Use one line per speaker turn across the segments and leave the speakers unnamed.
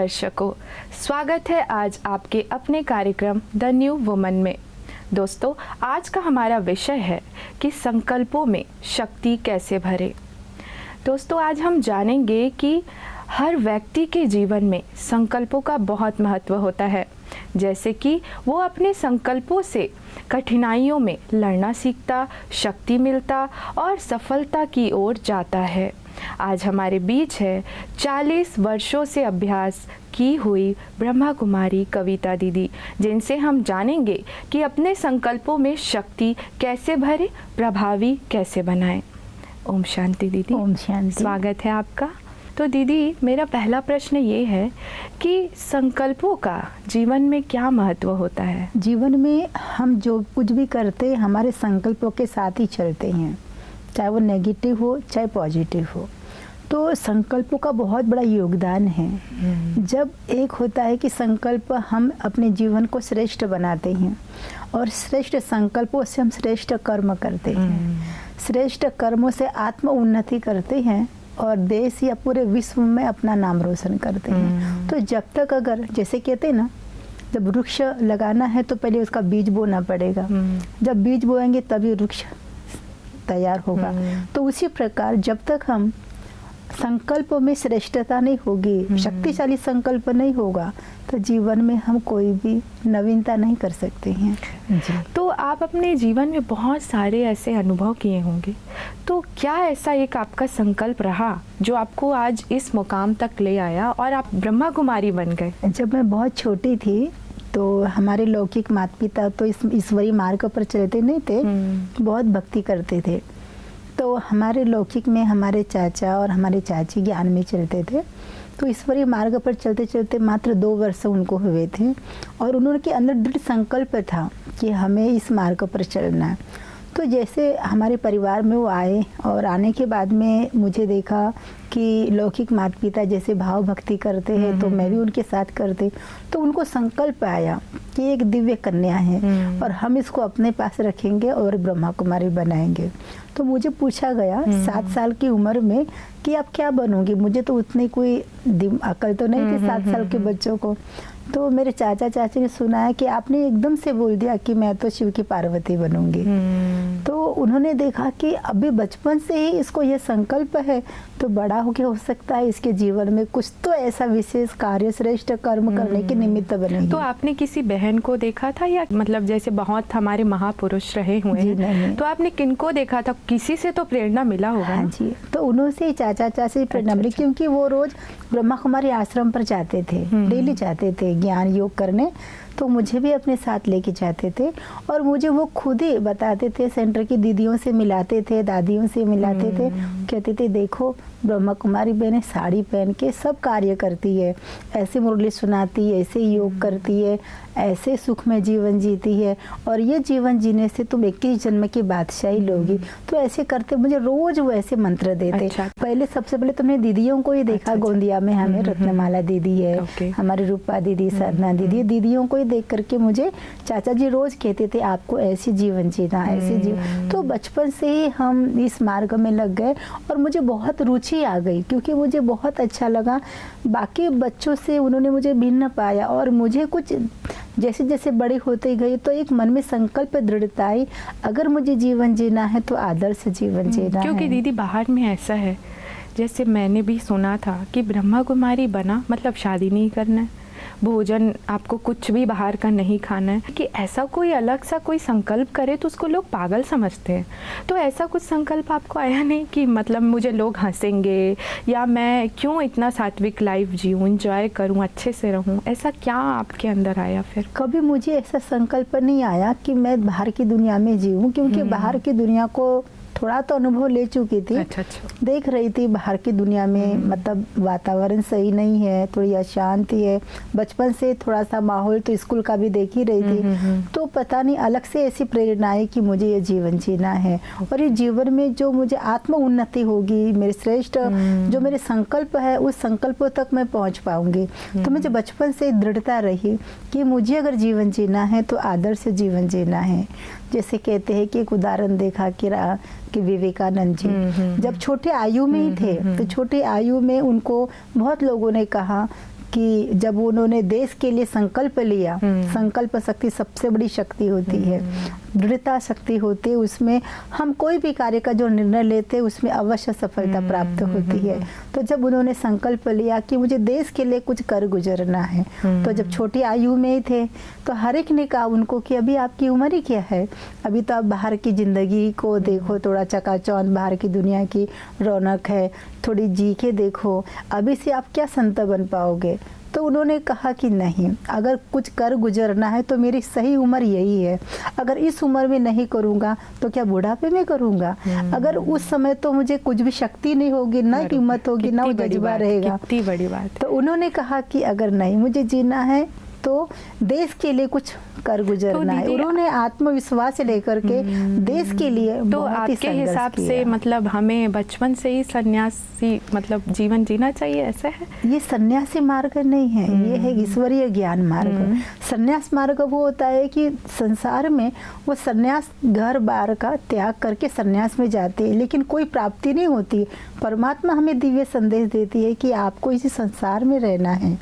दर्शकों, स्वागत है आज आपके अपने कार्यक्रम द न्यू वुमन में। दोस्तों, आज का हमारा विषय है कि संकल्पों में शक्ति कैसे भरे। दोस्तों, आज हम जानेंगे कि हर व्यक्ति के जीवन में संकल्पों का बहुत महत्व होता है, जैसे कि वो अपने संकल्पों से कठिनाइयों में लड़ना सीखता, शक्ति मिलता और सफलता की ओर जाता है। आज हमारे बीच है 40 वर्षों से अभ्यास की हुई ब्रह्मा कुमारी कविता दीदी, जिनसे हम जानेंगे कि अपने संकल्पों में शक्ति कैसे भरे, प्रभावी कैसे बनाएं। ओम शांति दीदी।
ओम शांति।
स्वागत है आपका। तो दीदी, मेरा पहला प्रश्न ये है कि संकल्पों का जीवन में क्या महत्व होता है?
जीवन में हम जो कुछ भी करते हैं हमारे संकल्पों के साथ ही चलते हैं, चाहे वो नेगेटिव हो चाहे पॉजिटिव हो। तो संकल्पों का बहुत बड़ा योगदान है। जब एक होता है कि संकल्प हम अपने जीवन को श्रेष्ठ बनाते हैं और श्रेष्ठ संकल्पों से हम श्रेष्ठ कर्म करते हैं, श्रेष्ठ कर्मों से आत्म उन्नति करते हैं और देश या पूरे विश्व में अपना नाम रोशन करते हैं। तो जब तक अगर जैसे कहते हैं ना, जब वृक्ष लगाना है तो पहले उसका बीज बोना पड़ेगा, जब बीज बोएंगे तभी वृक्ष तैयार होगा। तो उसी प्रकार जब तक हम संकल्पों में श्रेष्ठता नहीं होगी, शक्तिशाली संकल्प नहीं होगा, तो जीवन में हम कोई भी नवीनता नहीं कर सकते हैं जी।
तो आप अपने जीवन में बहुत सारे ऐसे अनुभव किए होंगे, तो क्या ऐसा एक आपका संकल्प रहा जो आपको आज इस मुकाम तक ले आया और आप ब्रह्मा कुमारी बन गए?
जब मैं बहुत छोटी थी तो हमारे लौकिक माता पिता तो इस ईश्वरी मार्ग पर चलते नहीं थे, बहुत भक्ति करते थे। तो हमारे लौकिक में हमारे चाचा और हमारे चाची ज्ञान में चलते थे। तो ईश्वरीय मार्ग पर चलते चलते मात्र 2 वर्ष उनको हुए थे और उनके अंदर दृढ़ संकल्प था कि हमें इस मार्ग पर चलना है। तो जैसे हमारे परिवार में वो आए और आने के बाद में मुझे देखा कि लौकिक माता पिता जैसे भाव भक्ति करते हैं तो मैं भी उनके साथ करते। तो उनको संकल्प आया कि एक दिव्य कन्या है और हम इसको अपने पास रखेंगे और ब्रह्मा कुमारी बनाएंगे। तो मुझे पूछा गया 7 साल की उम्र में कि आप क्या बनोगी। मुझे तो उतनी कोई अकल तो नहीं थी 7 साल के बच्चों को। तो मेरे चाचा चाची ने सुनाया कि आपने एकदम से बोल दिया कि मैं तो शिव की पार्वती बनूंगी। तो उन्होंने देखा कि अभी बचपन से ही इसको ये संकल्प है, तो बड़ा होके हो सकता है इसके जीवन में कुछ तो ऐसा विशेष कार्य श्रेष्ठ कर्म करने के निमित्त बनेगी।
तो आपने किसी बहन को देखा था या मतलब जैसे बहुत हमारे महापुरुष रहे हुए हैं, तो आपने किनको देखा था? किसी से तो प्रेरणा मिला होगा।
हाँ जी, तो उन्होंने ही चाचा चाची प्रेरणा मिली, क्योंकि वो रोज ब्रह्मा कुमारी आश्रम पर जाते थे, डेली जाते थे ज्ञान योग करने। तो मुझे भी अपने साथ लेके जाते थे और मुझे वो खुद ही बताते थे, सेंटर की दीदियों से मिलाते थे, दादियों से मिलाते थे, कहते थे देखो ब्रह्मा कुमारी बहनें साड़ी पहन के सब कार्य करती है, ऐसे मुरली सुनाती है, ऐसे योग करती है, ऐसे सुख में जीवन जीती है और ये जीवन जीने से तुम 21 जन्म की बादशाही लोगी। तो ऐसे करते मुझे रोज वो ऐसे मंत्र देते। पहले सबसे पहले तुमने दीदियों को ही देखा। गोंदिया में हमें रत्नमाला दीदी है, हमारी रूपा दीदी, साधना दीदी, दीदियों को ही देख करके मुझे चाचा जी रोज कहते थे आपको ऐसे जीवन जीना, ऐसे जीवन। तो बचपन से ही हम इस मार्ग में लग गए और मुझे बहुत रुचि आ गई, क्योंकि मुझे बहुत अच्छा लगा। बाकी बच्चों से उन्होंने मुझे भिन्न पाया और मुझे कुछ जैसे जैसे बड़ी होती गई तो एक मन में संकल्प दृढ़ता आई, अगर मुझे जीवन जीना है तो आदर्श जीवन जीना है।
क्योंकि दीदी बाहर में ऐसा है, जैसे मैंने भी सुना था कि ब्रह्मा कुमारी बना मतलब शादी नहीं करना है, भोजन आपको कुछ भी बाहर का नहीं खाना है, कि ऐसा कोई अलग सा कोई संकल्प करे तो उसको लोग पागल समझते हैं। तो ऐसा कुछ संकल्प आपको आया नहीं कि मतलब मुझे लोग हंसेंगे या मैं क्यों इतना सात्विक लाइफ जीऊँ, एंजॉय करूँ, अच्छे से रहूँ? ऐसा क्या आपके अंदर आया फिर?
कभी मुझे ऐसा संकल्प नहीं आया कि मैं बाहर की दुनिया में जीऊँ, क्योंकि बाहर की दुनिया को थोड़ा तो अनुभव ले चुकी थी।
अच्छा।
देख रही थी बाहर की दुनिया में मतलब वातावरण सही नहीं है, थोड़ी अशांति है। बचपन से थोड़ा सा माहौल तो स्कूल का भी देख ही रही थी। तो पता नहीं अलग से ऐसी प्रेरणा है कि मुझे ये जीवन जीना है और ये जीवन में जो मुझे आत्म उन्नति होगी, मेरे श्रेष्ठ जो मेरे संकल्प है उस संकल्पों तक मैं पहुंच पाऊंगी। तो मुझे बचपन से दृढ़ता रही कि मुझे अगर जीवन जीना है तो आदर्श जीवन जीना है। जैसे कहते हैं कि एक उदाहरण देखा कि विवेकानंद जी जब छोटे आयु में ही थे तो छोटे आयु में उनको बहुत लोगों ने कहा कि जब उन्होंने देश के लिए संकल्प लिया, संकल्प शक्ति सबसे बड़ी शक्ति होती है, दृढ़ता शक्ति होती है, उसमें हम कोई भी कार्य का जो निर्णय लेते हैं उसमें अवश्य सफलता प्राप्त होती है। तो जब उन्होंने संकल्प लिया कि मुझे देश के लिए कुछ कर गुजरना है, तो जब छोटी आयु में ही थे तो हर एक ने कहा उनको कि अभी आपकी उम्र ही क्या है, अभी तो आप बाहर की ज़िंदगी को देखो, थोड़ा चकाचौंध बाहर की दुनिया की रौनक है, थोड़ी जी के देखो, अभी से आप क्या संत बन पाओगे। तो उन्होंने कहा कि नहीं, अगर कुछ कर गुजरना है तो मेरी सही उम्र यही है, अगर इस उम्र में नहीं करूँगा तो क्या बुढ़ापे में करूँगा, अगर उस समय तो मुझे कुछ भी शक्ति नहीं होगी, ना हिम्मत होगी, ना वो जज्बा रहेगा।
कितनी बड़ी बात।
तो उन्होंने कहा कि अगर नहीं मुझे जीना है तो देश के लिए कुछ कर गुजरना है। उन्होंने आत्मविश्वास लेकर के देश के लिए
तो आपके हिसाब से मतलब हमें बचपन से ही सन्यासी मतलब जीवन जीना चाहिए, ऐसा है?
ये सन्यासी मार्ग नहीं है, ये है ईश्वरीय ज्ञान मार्ग। सन्यास मार्ग वो होता है कि संसार में वो सन्यास घर बार का त्याग करके सन्यास में जाते हैं, लेकिन कोई प्राप्ति नहीं होती। परमात्मा हमें दिव्य संदेश देती है कि आपको इसी संसार में रहना है,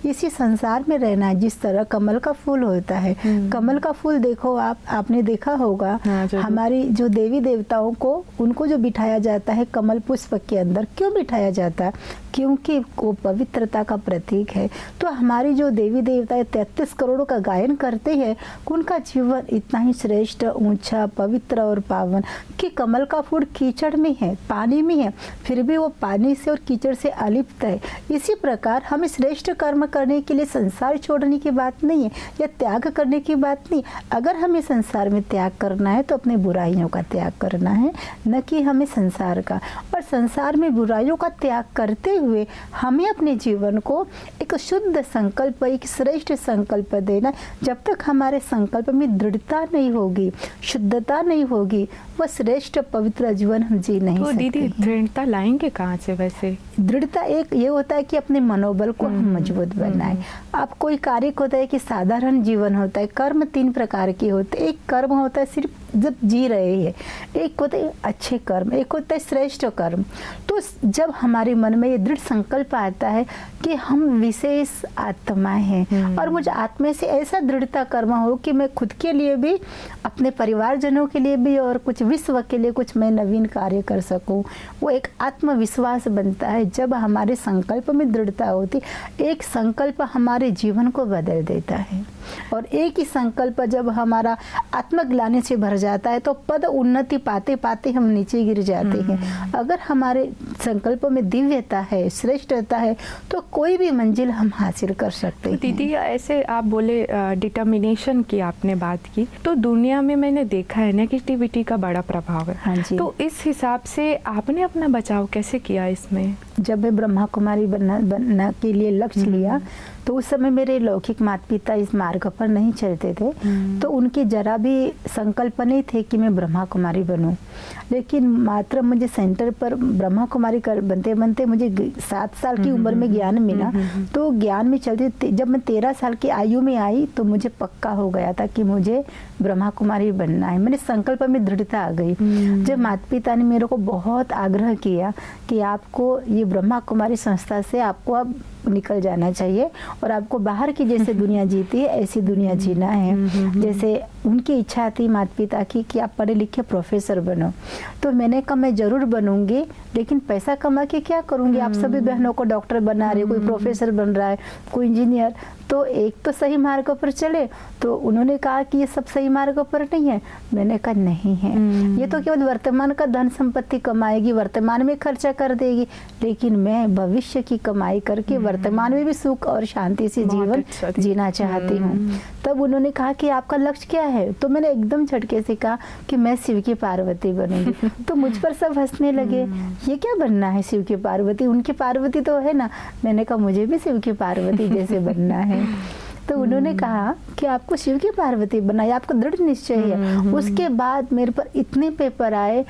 इसी संसार में रहना है। जिस तरह कमल का फूल होता है, कमल का फूल देखो आपने देखा होगा, हमारी जो देवी देवताओं को उनको जो बिठाया जाता है कमल पुष्प के अंदर, क्यों बिठाया जाता है? क्योंकि वो पवित्रता का प्रतीक है। तो हमारी जो देवी देवता 33 करोड़ का गायन करते हैं, उनका जीवन इतना ही श्रेष्ठ, ऊंचा, पवित्र और पावन कि कमल का फूल कीचड़ में है, पानी में है, फिर भी वो पानी से और कीचड़ से अलिप्त है। इसी प्रकार हमें श्रेष्ठ कर्म करने के लिए संसार छोड़ने की बात नहीं है या त्याग करने की बात नहीं। अगर हमें संसार में त्याग करना है तो अपने बुराइयों का त्याग करना है, न कि हमें संसार का। और संसार में बुराइयों का त्याग करते हुए हमें अपने जीवन को एक शुद्ध संकल्प, एक श्रेष्ठ संकल्प देना। जब तक हमारे संकल्प में दृढ़ता नहीं होगी, शुद्धता नहीं होगी, वह श्रेष्ठ पवित्र जीवन हम जी नहीं सकते।
दीदी दृढ़ता लाएंगे कहाँ से? वैसे
दृढ़ता एक ये होता है कि अपने मनोबल को हम मजबूत बनाएं। अब कोई कार्य होता है कि साधारण जीवन होता है, कर्म 3 प्रकार के होते हैं। एक कर्म होता है सिर्फ जब जी रहे हैं, एक होता है अच्छे कर्म, एक होता है श्रेष्ठ कर्म। तो जब हमारे मन में ये दृढ़ संकल्प आता है कि हम विशेष आत्मा हैं और मुझे आत्मा से ऐसा दृढ़ता कर्म हो कि मैं खुद के लिए भी, अपने परिवारजनों के लिए भी और कुछ विश्व के लिए कुछ मैं नवीन कार्य कर सकूं, वो एक आत्मविश्वास बनता है। जब हमारे संकल्प में दृढ़ता होती, एक संकल्प हमारे जीवन को बदल देता है। और एक ही संकल्प जब हमारा आत्मग्लानि से भर जाता है तो पद उन्नति पाते पाते हम नीचे गिर जाते हैं। अगर हमारे संकल्प में दिव्यता है, श्रेष्ठता है, तो कोई भी मंजिल हम हासिल कर सकते हैं।
दीदी ऐसे आप बोले डिटर्मिनेशन की आपने बात की, तो दुनिया में मैंने देखा है नेगेटिविटी का बड़ा प्रभाव है।
हाँ जी।
तो इस हिसाब से आपने अपना बचाव कैसे किया इसमें?
जब मैं ब्रह्मा कुमारी बनना के लिए लक्ष्य लिया तो उस समय मेरे लौकिक माता पिता इस मार्ग पर नहीं चलते थे, तो उनके जरा भी संकल्प नहीं थे कि मैं ब्रह्मा कुमारी बनूं। लेकिन मात्र मुझे सेंटर पर ब्रह्मा कुमारी बनते बनते मुझे 7 साल की उम्र में ज्ञान मिला। तो ज्ञान में चलते जब मैं 13 साल की आयु में आई तो मुझे पक्का हो गया था कि मुझे ब्रह्मा कुमारी बनना है। मेरे संकल्प में दृढ़ता आ गई। जब माता पिता ने मेरे को बहुत आग्रह किया कि आपको ये ब्रह्मा कुमारी संस्था से आपको अब निकल जाना चाहिए और आपको बाहर की जैसे दुनिया जीती है ऐसी दुनिया जीना है। जैसे उनकी इच्छा थी माता पिता की कि आप पढ़े लिखे प्रोफेसर बनो, तो मैंने कहा मैं जरूर बनूंगी, लेकिन पैसा कमा के क्या करूंगी? आप सभी बहनों को डॉक्टर बना रहे, कोई प्रोफेसर बन रहा है, कोई इंजीनियर, तो एक तो सही मार्ग पर चले। तो उन्होंने कहा कि ये सब सही मार्ग पर नहीं है। मैंने कहा नहीं है, ये तो केवल वर्तमान का धन संपत्ति कमाएगी, वर्तमान में खर्चा कर देगी, लेकिन मैं भविष्य की कमाई करके वर्तमान में भी सुख और शांति से जीवन जीना चाहती हूँ। तब उन्होंने कहा कि आपका लक्ष्य क्या है? तो मैंने एकदम झटके से कहा कि मैं शिव की पार्वती बनूंगी। तो मुझ पर सब हंसने लगे, ये क्या बनना है शिव की पार्वती? उनकी पार्वती तो है ना। मैंने कहा मुझे भी शिव की पार्वती जैसे बनना है। तो उन्होंने कहा कि आपको शिव की पार्वती बनाई, आपका दृढ़ निश्चय है। उसके बाद मेरे पर इतने पेपर आए,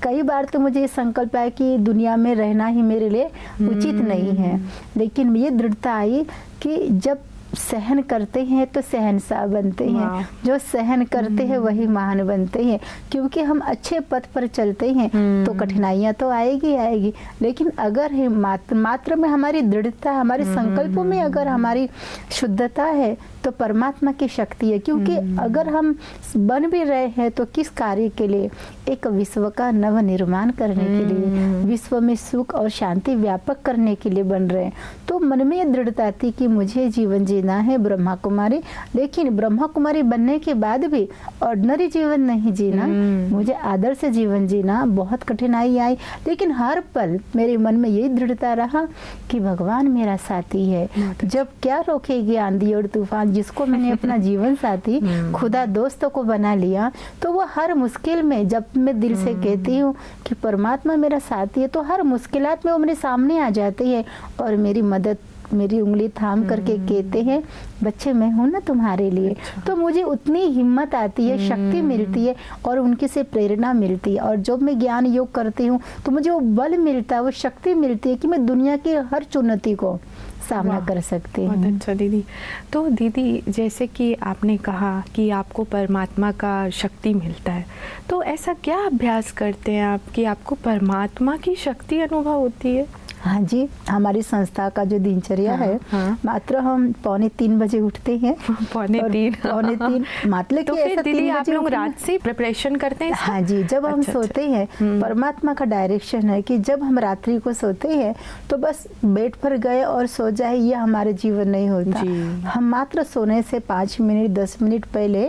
कई बार तो मुझे ये संकल्प आया कि दुनिया में रहना ही मेरे लिए उचित नहीं है, लेकिन ये दृढ़ता आई कि जब सहन करते हैं तो शहंशाह बनते हैं, जो सहन करते हैं वही महान बनते हैं। क्योंकि हम अच्छे पथ पर चलते हैं तो कठिनाइयाँ तो आएगी आएगी, लेकिन अगर मात्र में हमारी दृढ़ता, हमारे संकल्पों में अगर हमारी शुद्धता है तो परमात्मा की शक्ति है। क्योंकि अगर हम बन भी रहे हैं तो किस कार्य के लिए? एक विश्व का नव निर्माण करने के लिए, विश्व में सुख और शांति व्यापक करने के लिए बन रहे हैं। तो मन में ये दृढ़ता थी कि मुझे जीवन जीना है ब्रह्मा कुमारी, लेकिन ब्रह्मा कुमारी बनने के बाद भी ऑर्डिनरी जीवन नहीं जीना, मुझे आदर्श जीवन जीना। बहुत कठिनाई आई, लेकिन हर पल मेरे मन में यही दृढ़ता रहा कि भगवान मेरा साथी है। जब क्या रोकेगी आंधी और तूफान? जिसको मैंने अपना जीवन साथी, खुदा दोस्तों को बना लिया, तो वो हर मुश्किल में, जब मैं दिल से कहती हूँ कि परमात्मा मेरा साथी है, तो हर मुश्किलात में वो मेरे सामने आ जाती है और मेरी मदद, मेरी उंगली थाम करके कहते हैं, बच्चे मैं हूँ ना तुम्हारे लिए। तो मुझे उतनी हिम्मत आती है, शक्ति मिलती है और उनकी से प्रेरणा मिलती है। और जब मैं ज्ञान योग करती हूँ तो मुझे वो बल मिलता है, वो शक्ति मिलती है कि मैं दुनिया की हर चुनौती को सामना कर सकते हैं।
बहुत अच्छा दीदी। तो दीदी, जैसे कि आपने कहा कि आपको परमात्मा का शक्ति मिलता है, तो ऐसा क्या अभ्यास करते हैं आप कि आपको परमात्मा की शक्ति अनुभव होती है?
हाँ जी, हमारी संस्था का जो दिनचर्या है, मात्र हम 2:45 बजे उठते हैं। 2:45 मतलब
तो
कि
फिर दीदी आप लोग रात से प्रिपरेशन करते हैं?
हाँ जी, जब हम सोते हैं, परमात्मा का डायरेक्शन है कि जब हम रात्रि को सोते हैं तो बस बेड पर गए और सो जाए, ये हमारे जीवन नहीं होता। हम मात्र सोने से 5 मिनट 10 मिनट पहले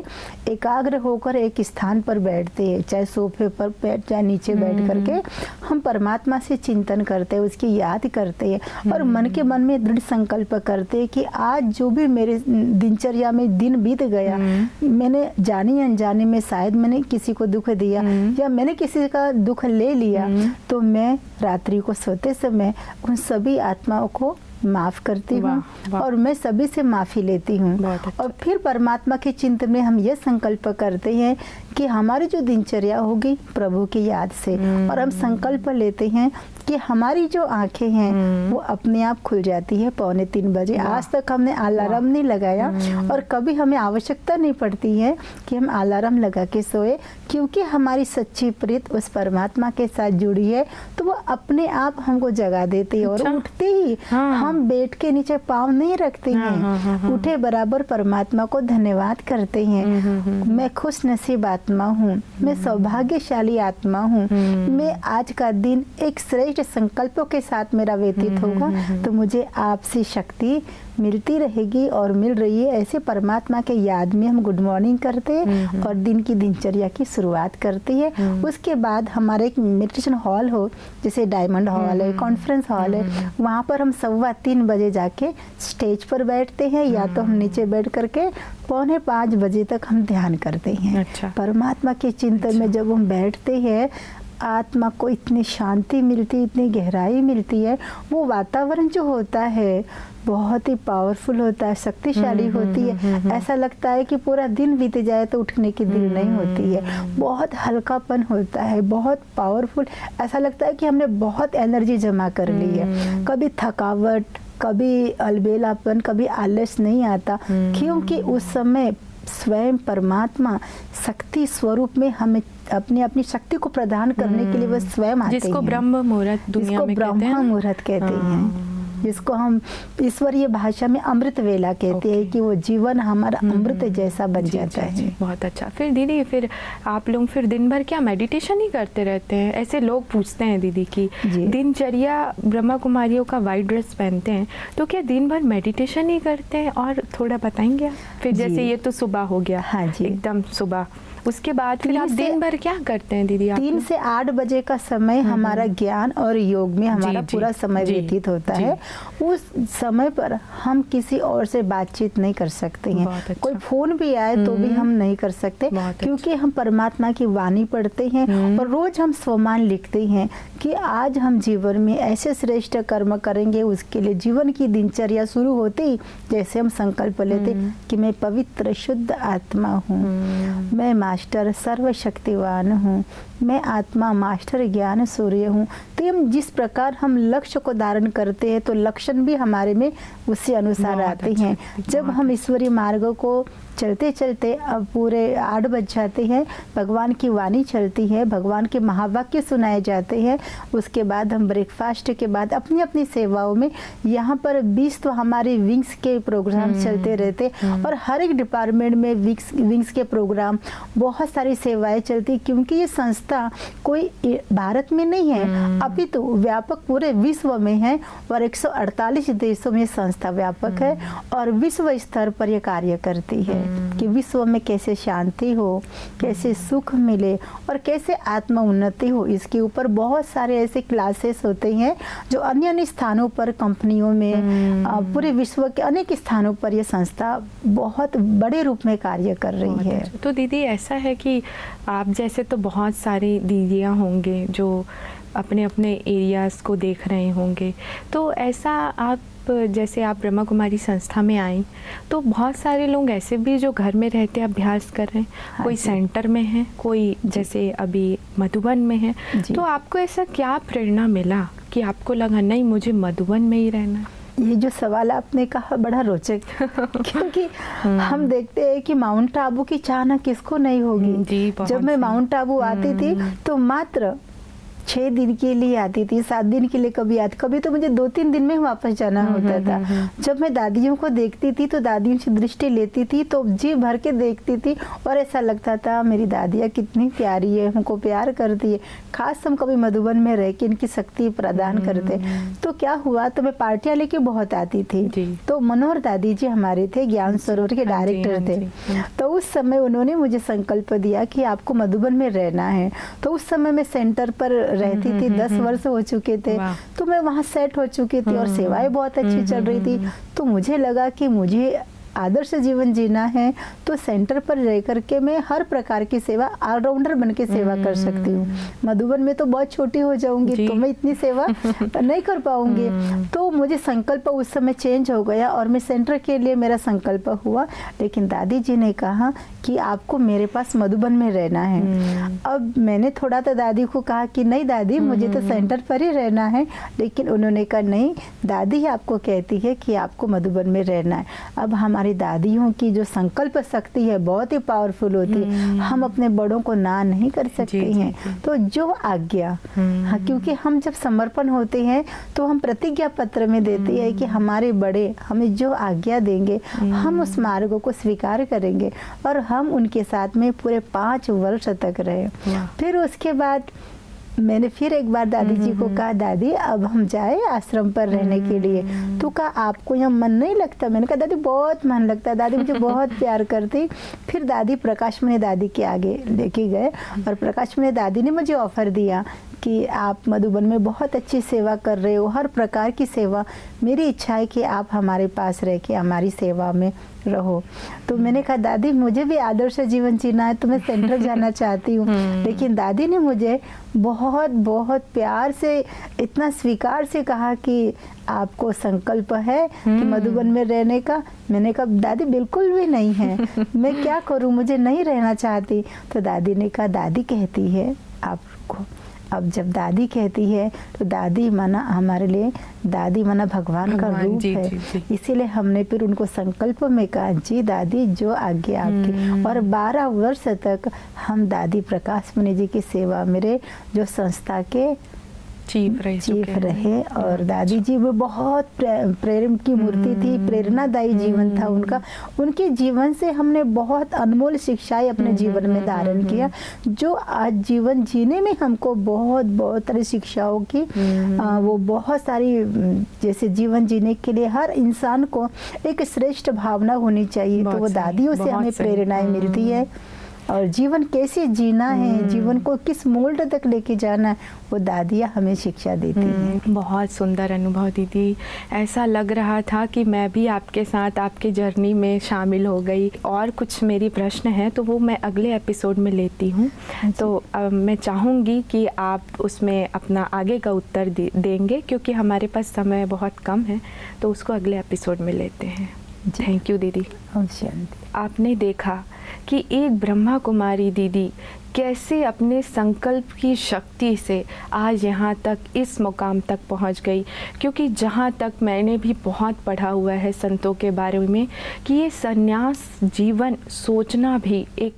एकाग्र होकर एक स्थान पर बैठते हैं, चाहे सोफे पर बैठ, चाहे नीचे बैठ करके हम परमात्मा से चिंतन करते हैं, उसकी याद करते हैं और मन के मन में दृढ़ संकल्प करते हैं कि आज जो भी मेरे दिनचर्या में दिन बीत गया, मैंने जाने अनजाने में शायद मैंने किसी को दुख दिया या मैंने किसी का दुख ले लिया, तो मैं रात्रि को सोते समय उन सभी आत्माओं को माफ करती हूँ और मैं सभी से माफी लेती हूँ। और फिर परमात्मा के चिंतन में हम ये संकल्प करते हैं कि हमारी जो दिनचर्या होगी प्रभु की याद से, और हम संकल्प लेते हैं कि हमारी जो आंखें हैं वो अपने आप खुल जाती है 2:45 बजे। आज तक हमने अलार्म नहीं लगाया और कभी हमें आवश्यकता नहीं पड़ती है कि हम अलार्म लगा के सोए, क्योंकि हमारी सच्ची प्रीत उस परमात्मा के साथ जुड़ी है, तो वो अपने आप हमको जगा देती है। और उठते ही हम बेड के नीचे पाँव नहीं रखते हैं, उठे बराबर परमात्मा को धन्यवाद करते हैं। मैं खुश नसीब आत्मा हूँ, मैं सौभाग्यशाली आत्मा हूँ, मैं आज का दिन एक श्रेष्ठ संकल्पों के साथ मेरा व्यतीत होगा, तो मुझे आपसे शक्ति मिलती रहेगी और मिल रही है। ऐसे परमात्मा के याद में हम गुड मॉर्निंग करते हैं और दिन की दिनचर्या की शुरुआत करते हैं। उसके बाद हमारा एक मेडिटेशन हॉल हो, जैसे डायमंड हॉल है, कॉन्फ्रेंस हॉल है, वहाँ पर हम 3:15 बजे जाके स्टेज पर बैठते हैं, या तो हम नीचे बैठ करके 4:45 बजे तक हम ध्यान करते हैं। परमात्मा के चिंतन में जब हम बैठते हैं, आत्मा को इतनी शांति मिलती, इतनी गहराई मिलती है। वो वातावरण जो होता है बहुत ही पावरफुल होता है, शक्तिशाली होती है। ऐसा लगता है कि पूरा दिन बीत जाए तो उठने की दिल नहीं होती है। बहुत हल्कापन होता है, बहुत पावरफुल। ऐसा लगता है कि हमने बहुत एनर्जी जमा कर ली है। कभी थकावट, कभी अलबेलापन, कभी आलस नहीं आता, क्योंकि उस समय स्वयं परमात्मा शक्ति स्वरूप में हमें अपनी शक्ति को प्रदान करने के लिए वो स्वयं आते हैं,
जिसको ब्रह्म मुहूर्त दुनिया में
ब्रह्म मुहूर्त कहते हैं, जिसको हम ईश्वरीय भाषा में अमृत वेला कहते हैं, कि वो जीवन हमारा अमृत जैसा बन जाता है।
बहुत अच्छा। फिर दीदी, फिर आप लोग फिर दिन भर क्या मेडिटेशन ही करते रहते हैं? ऐसे लोग पूछते हैं दीदी की दिनचर्या ब्रह्मा कुमारियों का वाइट ड्रेस पहनते हैं, तो क्या दिन भर मेडिटेशन ही करते हैं? और थोड़ा बताएंगे आप? फिर जैसे ये तो सुबह हो गया, हाँ जी, एकदम सुबह, उसके बाद फिर आप दिन भर क्या करते हैं दीदी?
3 से 8 बजे का समय हमारा ज्ञान और योग में हमारा पूरा समय व्यतीत होता है। उस समय पर हम किसी और से बातचीत नहीं कर सकते हैं। अच्छा। कोई फोन भी आए तो भी हम नहीं कर सकते, क्योंकि हम परमात्मा की वाणी पढ़ते हैं और रोज हम स्वमान लिखते हैं कि आज हम जीवन में ऐसे श्रेष्ठ कर्म करेंगे। उसके लिए जीवन की दिनचर्या शुरू होते ही जैसे हम संकल्प लेते कि मैं पवित्र शुद्ध आत्मा हूँ, मैं मास्टर सर्वशक्तिवान हूँ, मैं आत्मा मास्टर ज्ञान सूर्य हूँ। तो सेम जिस प्रकार हम लक्ष्य को धारण करते हैं तो लक्षण भी हमारे में उसी अनुसार आते हैं। जब हम ईश्वरीय मार्ग को चलते चलते अब पूरे 8 बज जाते हैं, भगवान की वाणी चलती है, भगवान के महावाक्य सुनाए जाते हैं, उसके बाद हम ब्रेकफास्ट के बाद अपनी अपनी सेवाओं में यहाँ पर 20 तो हमारे विंग्स के प्रोग्राम चलते रहते और हर एक डिपार्टमेंट में विंग्स के प्रोग्राम, बहुत सारी सेवाएं चलती, क्योंकि ये संस्था कोई भारत में नहीं है, अभी तो व्यापक पूरे विश्व में है और 148 देशों में संस्था व्यापक है और विश्व स्तर पर यह कार्य करती है कि विश्व में कैसे शांति हो, कैसे सुख मिले और कैसे आत्म उन्नति हो। इसके ऊपर बहुत सारे ऐसे क्लासेस होते हैं जो अन्य अन्य स्थानों पर, कंपनियों में, पूरे विश्व के अनेक स्थानों पर यह संस्था बहुत बड़े रूप में कार्य कर रही है।
तो दीदी ऐसा है कि आप जैसे तो बहुत सारी दीदियाँ होंगे जो अपने अपने एरियाज़ को देख रहे होंगे, तो ऐसा आप जैसे आप ब्रह्मा कुमारी संस्था में आई तो बहुत सारे लोग ऐसे भी जो घर में रहते अभ्यास कर रहे हैं, कोई सेंटर में है, कोई जैसे अभी मधुबन में है, तो आपको ऐसा क्या प्रेरणा मिला कि आपको लगा नहीं मुझे मधुबन में ही रहना है?
ये जो सवाल आपने कहा बड़ा रोचक क्योंकि हम देखते हैं कि माउंट आबू की चाहना किसको नहीं होगी। जब मैं माउंट आबू आती थी तो मात्र 6 दिन के लिए आती थी, 7 दिन के लिए कभी आती, कभी तो मुझे 2-3 दिन में वापस जाना होता था। जब मैं दादियों को देखती थी तो दादियों से दृष्टि लेती थी तो जी भर के देखती थी और ऐसा लगता था मेरी दादियाँ कितनी प्यारी है, हमको प्यार करती है। खास हम कभी मधुबन में रह के इनकी शक्ति प्रदान करते। तो क्या हुआ, तो मैं पार्टियाँ लेके बहुत आती थी। तो मनोहर दादी जी हमारे थे, ज्ञान सरोवर के डायरेक्टर थे। तो उस समय उन्होंने मुझे संकल्प दिया कि आपको मधुबन में रहना है। तो उस समय मैं सेंटर पर रहती थी, 10 वर्ष हो चुके थे, तो मैं वहाँ सेट हो चुकी थी और सेवाएं बहुत अच्छी चल रही थी। तो मुझे लगा कि मुझे आदर्श जीवन जीना है तो सेंटर पर रह करके मैं हर प्रकार की सेवा ऑलराउंडर बन के सेवा कर सकती हूँ। मधुबन में तो बहुत छोटी हो जाऊंगी तो मैं इतनी सेवा नहीं कर पाऊंगी। तो मुझे संकल्प उस समय चेंज हो गया और मैं सेंटर के लिए मेरा संकल्प हुआ। लेकिन दादी जी ने कहा कि आपको मेरे पास मधुबन में रहना है। अब मैंने थोड़ा तो दादी को कहा कि नहीं दादी मुझे तो सेंटर पर ही रहना है, लेकिन उन्होंने कहा नहीं दादी आपको कहती है कि आपको मधुबन में रहना है। अब हमारी दादियों की जो संकल्प शक्ति है बहुत ही पावरफुल होती है, हम अपने बड़ों को ना नहीं कर सकते हैं। तो जो आज्ञा, हाँ, क्योंकि हम जब समर्पण होते हैं तो हम प्रतिज्ञा पत्र में देते हैं कि हमारे बड़े हमें जो आज्ञा देंगे हम उस मार्ग को स्वीकार करेंगे और हम उनके साथ में पूरे 5 वर्ष तक रहे। फिर उसके बाद मैंने फिर एक बार दादी जी को कहा दादी अब हम जाए आश्रम पर रहने के लिए। तो कहा आपको यहाँ मन नहीं लगता? मैंने कहा दादी बहुत मन लगता है, दादी मुझे बहुत प्यार करती। फिर दादी प्रकाश मणि दादी के आगे लेके गए और प्रकाश मणि दादी ने मुझे ऑफर दिया कि आप मधुबन में बहुत अच्छी सेवा कर रहे हो, हर प्रकार की सेवा, मेरी इच्छा है कि आप हमारे पास रह के हमारी सेवा में रहो। तो मैंने कहा दादी मुझे भी आदर्श जीवन जीना है तो मैं सेंटर जाना चाहती हूँ। लेकिन दादी ने मुझे बहुत बहुत प्यार से इतना स्वीकार से कहा कि आपको संकल्प है कि मधुबन में रहने का? मैंने कहा दादी बिल्कुल भी नहीं है, मैं क्या करूँ, मुझे नहीं रहना चाहती। तो दादी ने कहा दादी कहती है आपको। अब जब दादी कहती है तो दादी माना हमारे लिए, दादी माना भगवान का रूप है। इसीलिए हमने फिर उनको संकल्प में कहा जी दादी जो आज्ञा आपकी। और 12 वर्ष तक हम दादी प्रकाश मणि जी की सेवा मेरे जो संस्था के चीफ रहे। और दादी जी वो बहुत प्रेम की मूर्ति थी, प्रेरणादायी जीवन था उनका। उनके जीवन से हमने बहुत अनमोल शिक्षाएं अपने जीवन में धारण किया, जो आज जीवन जीने में हमको बहुत बहुत सारी शिक्षाओं की वो बहुत सारी, जैसे जीवन जीने के लिए हर इंसान को एक श्रेष्ठ भावना होनी चाहिए, तो वो दादियों से हमें प्रेरणाएं मिलती है। और जीवन कैसे जीना है, जीवन को किस मोल्ड तक लेके जाना है, वो दादियाँ हमें शिक्षा देती हैं।
बहुत सुंदर अनुभव दीदी, ऐसा लग रहा था कि मैं भी आपके साथ आपके जर्नी में शामिल हो गई। और कुछ मेरी प्रश्न है तो वो मैं अगले एपिसोड में लेती हूँ। तो मैं चाहूँगी कि आप उसमें अपना आगे का उत्तर देंगे, क्योंकि हमारे पास समय बहुत कम है, तो उसको अगले एपिसोड में लेते हैं। थैंक यू दीदी।
शांति।
आपने देखा कि एक ब्रह्मा कुमारी दीदी कैसे अपने संकल्प की शक्ति से आज यहाँ तक इस मुकाम तक पहुँच गई। क्योंकि जहाँ तक मैंने भी बहुत पढ़ा हुआ है संतों के बारे में कि ये संन्यास जीवन सोचना भी एक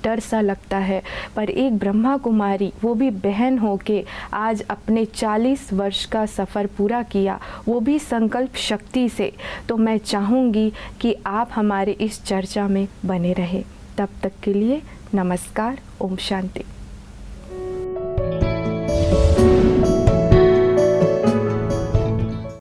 डर सा लगता है, पर एक ब्रह्मा कुमारी वो भी बहन होके आज अपने 40 वर्ष का सफ़र पूरा किया, वो भी संकल्प शक्ति से। तो मैं चाहूँगी कि आप हमारे इस चर्चा में बने रहें। तब तक के लिए नमस्कार, ओम शांति।